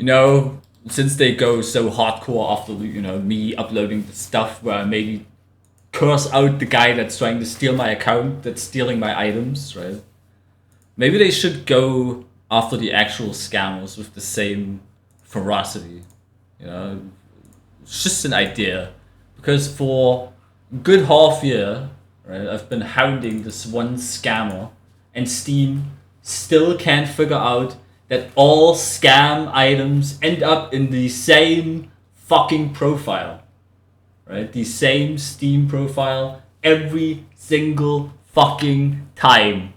you know, since they go so hardcore after, you know, me uploading the stuff where I maybe curse out the guy that's trying to steal my account, that's stealing my items, right? Maybe they should go after the actual scammers with the same ferocity, you know? It's just an idea. Because for a good half year, right, I've been hounding this one scammer, and Steam still can't figure out that all scam items end up in the same fucking profile, right? The same Steam profile every single fucking time,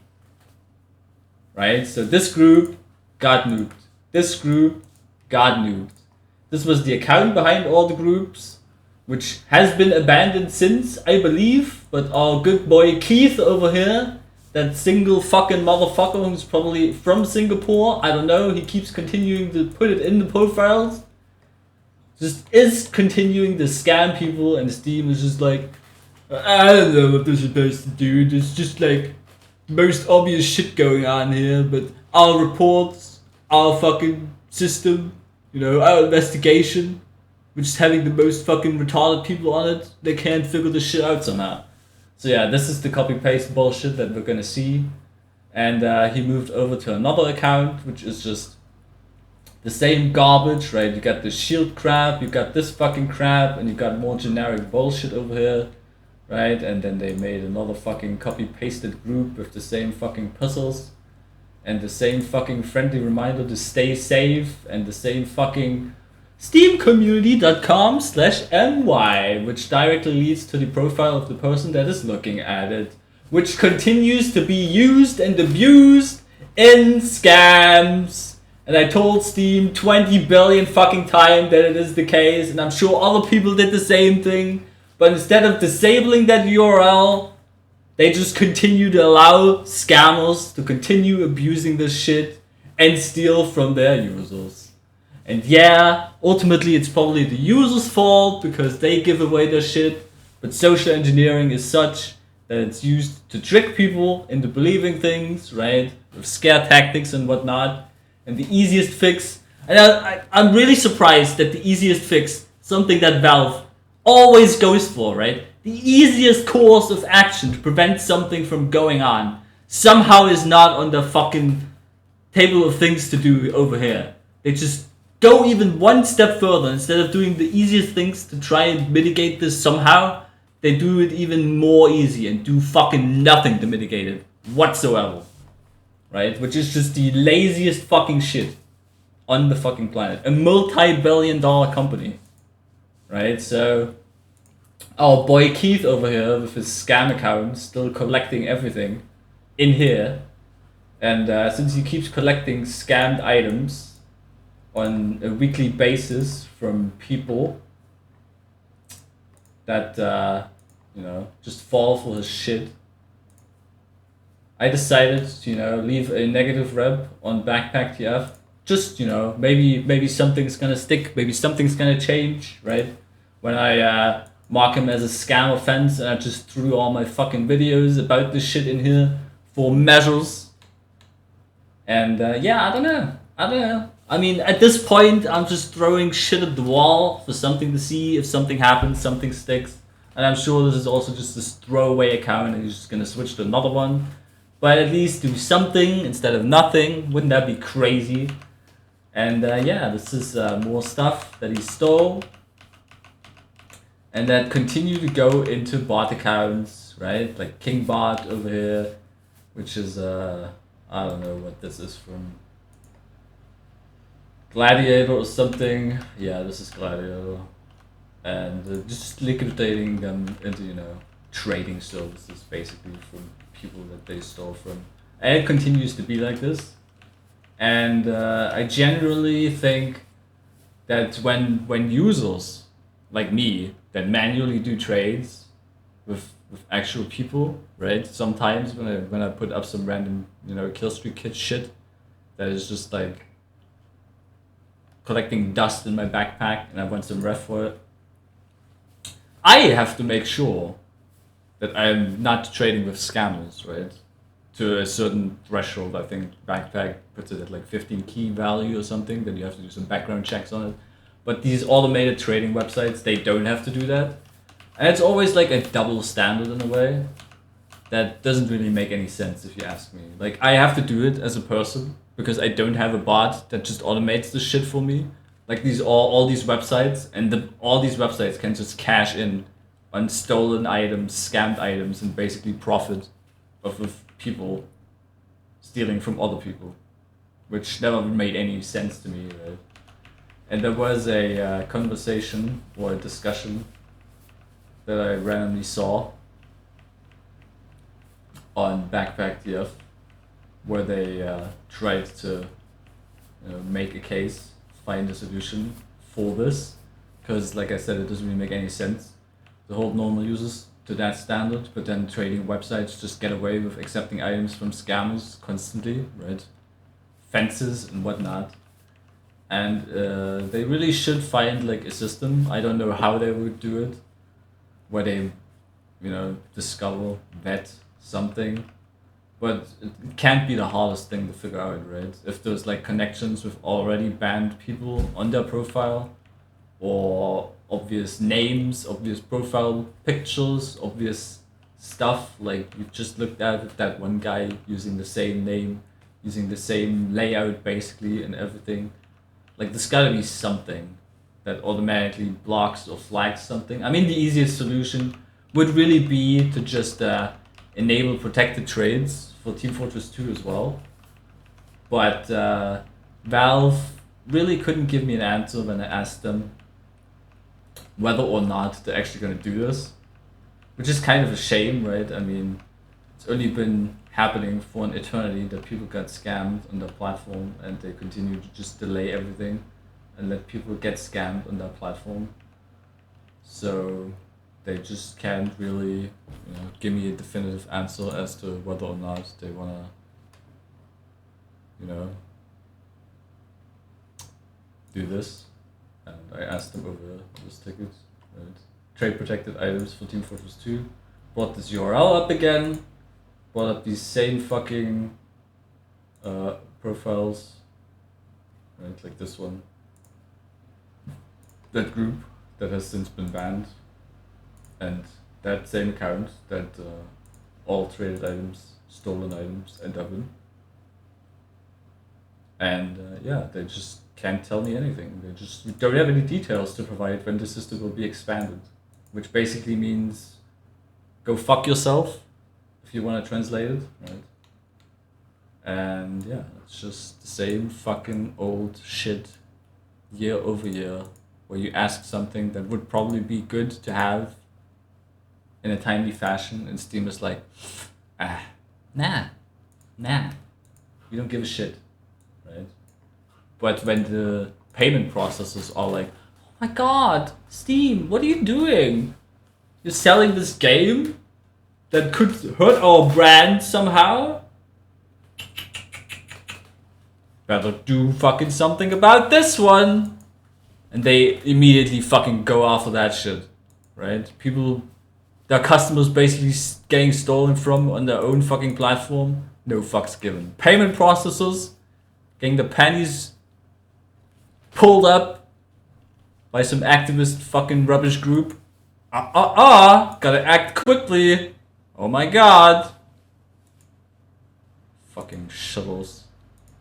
right? So this group got nuked. This group got nuked. This was the account behind all the groups, which has been abandoned since, I believe, but our good boy Keith over here, that single fucking motherfucker who's probably from Singapore, I don't know, he keeps continuing to put it in the profiles, just is continuing to scam people, and Steam is just like, I don't know what they're supposed to do, there's just like most obvious shit going on here, but our reports, our fucking system, you know, our investigation, which is having the most fucking retarded people on it, they can't figure this shit out somehow. So yeah, this is the copy-paste bullshit that we're gonna see. And he moved over to another account, which is just the same garbage, right? You got the shield crap, you got this fucking crap, and you got more generic bullshit over here, right? And then they made another fucking copy-pasted group with the same fucking puzzles, and the same fucking friendly reminder to stay safe, and the same fucking steamcommunity.com/my, which directly leads to the profile of the person that is looking at it, which continues to be used and abused in scams. And I told Steam 20 billion fucking times that it is the case, and I'm sure other people did the same thing, but instead of disabling that URL, they just continue to allow scammers to continue abusing this shit and steal from their users. And yeah, ultimately it's probably the user's fault because they give away their shit, but social engineering is such that it's used to trick people into believing things, right? With scare tactics and whatnot. And the easiest fix, and I'm really surprised that the easiest fix, something that Valve always goes for, right? The easiest course of action to prevent something from going on somehow is not on the fucking table of things to do over here. They just go even one step further. Instead of doing the easiest things to try and mitigate this somehow, they do it even more easy and do fucking nothing to mitigate it whatsoever, right? Which is just the laziest fucking shit on the fucking planet. A multi-billion-dollar company, right? So our boy Keith over here with his scam account still collecting everything in here, and since he keeps collecting scammed items on a weekly basis from people that you know, just fall for his shit, I decided to, you know, leave a negative rep on Backpack TF. Just, you know, maybe something's gonna stick, maybe something's gonna change, right? When I mark him as a scam offense and I just threw all my fucking videos about this shit in here for measures. And yeah, I don't know. I mean, at this point, I'm just throwing shit at the wall for something to see. If something happens, something sticks. And I'm sure this is also just this throwaway account and he's just gonna switch to another one. But at least do something instead of nothing. Wouldn't that be crazy? And yeah, this is more stuff that he stole. And that continue to go into bot accounts, right? Like KingBot over here, which is, I don't know what this is from. Gladiator or something. Yeah, this is Gladiator. And just liquidating them into, you know, trading services basically from people that they stole from. And it continues to be like this. And I generally think that when users like me that manually do trades with actual people, right? Sometimes when I put up some random, you know, killstreak kit shit that is just like collecting dust in my backpack and I want some ref for it, I have to make sure that I'm not trading with scammers, right? to a certain threshold. I think Backpack puts it at like 15 key value or something. Then you have to do some background checks on it. But these automated trading websites, they don't have to do that. And it's always like a double standard in a way that doesn't really make any sense if you ask me. Like, I have to do it as a person because I don't have a bot that just automates the shit for me. Like all these websites, and all these websites can just cash in on stolen items, scammed items, and basically profit off of people stealing from other people, which never made any sense to me, right? And there was a conversation or a discussion that I randomly saw on BackpackDF where they tried to make a case, find a solution for this, because like I said, it doesn't really make any sense to hold normal users to that standard, but then trading websites just get away with accepting items from scammers constantly, right? Fences and whatnot. And they really should find like a system. I don't know how they would do it, where they, discover, vet something. But it can't be the hardest thing to figure out, right? If there's like connections with already banned people on their profile, or obvious names, obvious profile pictures, obvious stuff, like you just looked at that one guy using the same name, using the same layout basically and everything. Like there's gotta be something that automatically blocks or flags something. I mean, the easiest solution would really be to just enable protected trades for Team Fortress 2 as well. But Valve really couldn't give me an answer when I asked them whether or not they're actually going to do this, which is kind of a shame, right? I mean, it's only been happening for an eternity that people got scammed on their platform, and they continue to just delay everything and let people get scammed on their platform. So they just can't really give me a definitive answer as to whether or not they want to do this. And I asked them over this ticket, right? Trade protected items for Team Fortress 2. Brought this URL up again. Brought up these same fucking profiles, right? Like this one. That group that has since been banned. And that same account that all traded items, stolen items end up in. And they just can't tell me anything. They just don't have any details to provide when the system will be expanded, which basically means go fuck yourself if you want to translate it, right? And it's just the same fucking old shit year over year, where you ask something that would probably be good to have in a timely fashion, and Steam is like, nah, we don't give a shit, right? But when the payment processors are like, oh my god, Steam, what are you doing? You're selling this game that could hurt our brand somehow? Better do fucking something about this one. And they immediately fucking go after that shit, right? Their customers basically getting stolen from on their own fucking platform, no fucks given. Payment processors getting the panties pulled up by some activist fucking rubbish group. Gotta act quickly. Oh my god. Fucking shovels.